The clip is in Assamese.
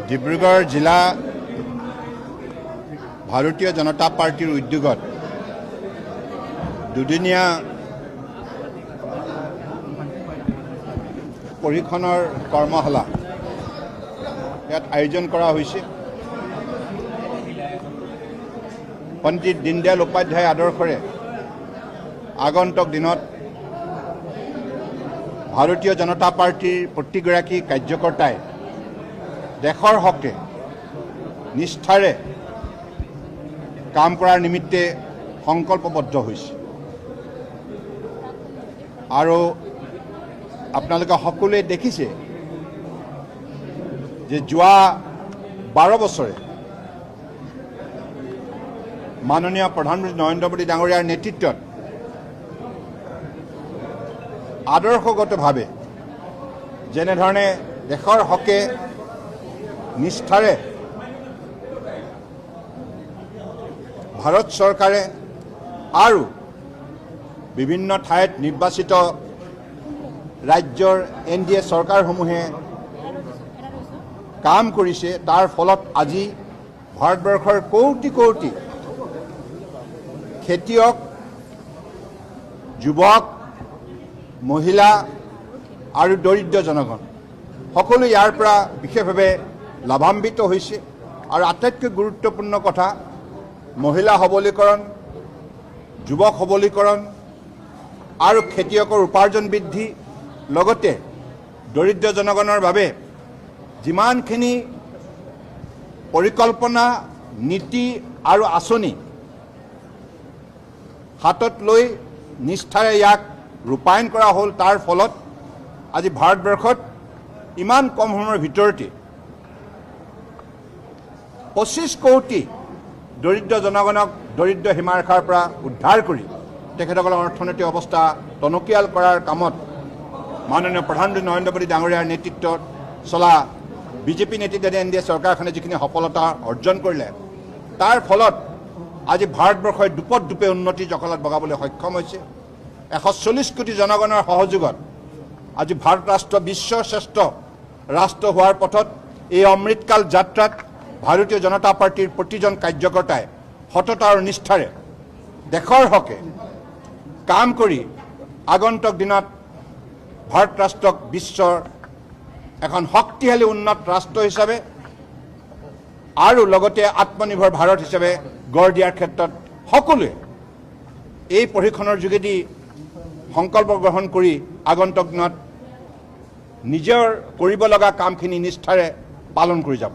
ডিব্ৰুগড় জিলা ভাৰতীয় জনতা পাৰ্টিৰ উদ্যোগত দুদিনীয়া প্ৰশিক্ষণৰ কৰ্মশালা ইয়াত আয়োজন কৰা হৈছে। পণ্ডিত দীনদয়াল উপাধ্যায় আদৰ্শৰে আগন্তুক দিনত ভাৰতীয় জনতা পাৰ্টিৰ প্ৰতিগৰাকী কাৰ্যকৰ্তাই দেশৰ হকে নিষ্ঠাৰে কাম কৰাৰ নিমিত্তে সংকল্পবদ্ধ হৈছে আৰু আপোনালোকে সকলোৱে দেখিছে যে যোৱা 12 বছৰে মাননীয় প্ৰধানমন্ত্ৰী নৰেন্দ্ৰ মোদী ডাঙৰীয়াৰ নেতৃত্বত আদৰ্শগতভাৱে যেনেধৰণে দেশৰ হকে নিষ্ঠাৰে ভাৰত চৰকাৰে আৰু বিভিন্ন ঠাইত নিৰ্বাচিত ৰাজ্যৰ NDA চৰকাৰসমূহে কাম কৰিছে, তাৰ ফলত আজি ভাৰতবৰ্ষৰ কোটি কোটি খেতিয়ক, যুৱক, মহিলা আৰু দৰিদ্ৰ জনগণ সকলো ইয়াৰ পৰা বিশেষভাৱে লাভান্বিত হৈছে। আৰু আটাইতকৈ গুৰুত্বপূৰ্ণ কথা, মহিলা সবলীকৰণ, যুৱক সবলীকৰণ আৰু খেতিয়কৰ উপাৰ্জন বৃদ্ধি, লগতে দৰিদ্ৰ জনগণৰ বাবে যিমানখিনি পৰিকল্পনা, নীতি আৰু আঁচনি হাতত লৈ নিষ্ঠাৰে ইয়াক ৰূপায়ণ কৰা হ'ল, তাৰ ফলত আজি ভাৰতবৰ্ষত ইমান কম সময়ৰ ভিতৰতে 25 কোটি দৰিদ্ৰ জনগণক দৰিদ্ৰ সীমাৰেখাৰ পৰা উদ্ধাৰ কৰি তেখেতসকলৰ অৰ্থনৈতিক অৱস্থা টনকিয়াল কৰাৰ কামত মাননীয় প্ৰধানমন্ত্ৰী নৰেন্দ্ৰ মোদী ডাঙৰীয়াৰ নেতৃত্বত চলা বিজেপি নেতৃত্বাধীন NDA চৰকাৰখনে যিখিনি সফলতা অৰ্জন কৰিলে, তাৰ ফলত আজি ভাৰতবৰ্ষই দুপে উন্নতিৰ জখলাত বগাবলৈ সক্ষম হৈছে। 140 কোটি জনগণৰ সহযোগত আজি ভাৰত ৰাষ্ট্ৰ বিশ্বৰ শ্ৰেষ্ঠ ৰাষ্ট্ৰ হোৱাৰ পথত এই অমৃতকাল যাত্ৰাত ভাৰতীয় জনতা পাৰ্টিৰ প্ৰতিজন কাৰ্যকৰ্তাই সততা আৰু নিষ্ঠাৰে দেশৰ হকে কাম কৰি আগন্তুক দিনত ভাৰত ৰাষ্ট্ৰক বিশ্বৰ এখন শক্তিশালী উন্নত ৰাষ্ট্ৰ হিচাপে আৰু লগতে আত্মনিৰ্ভৰ ভাৰত হিচাপে গঢ় দিয়াৰ ক্ষেত্ৰত সকলোৱে এই প্ৰশিক্ষণৰ যোগেদি সংকল্প গ্ৰহণ কৰি আগন্তুক দিনত নিজৰ কৰিব লগা কামখিনি নিষ্ঠাৰে পালন কৰি যাব।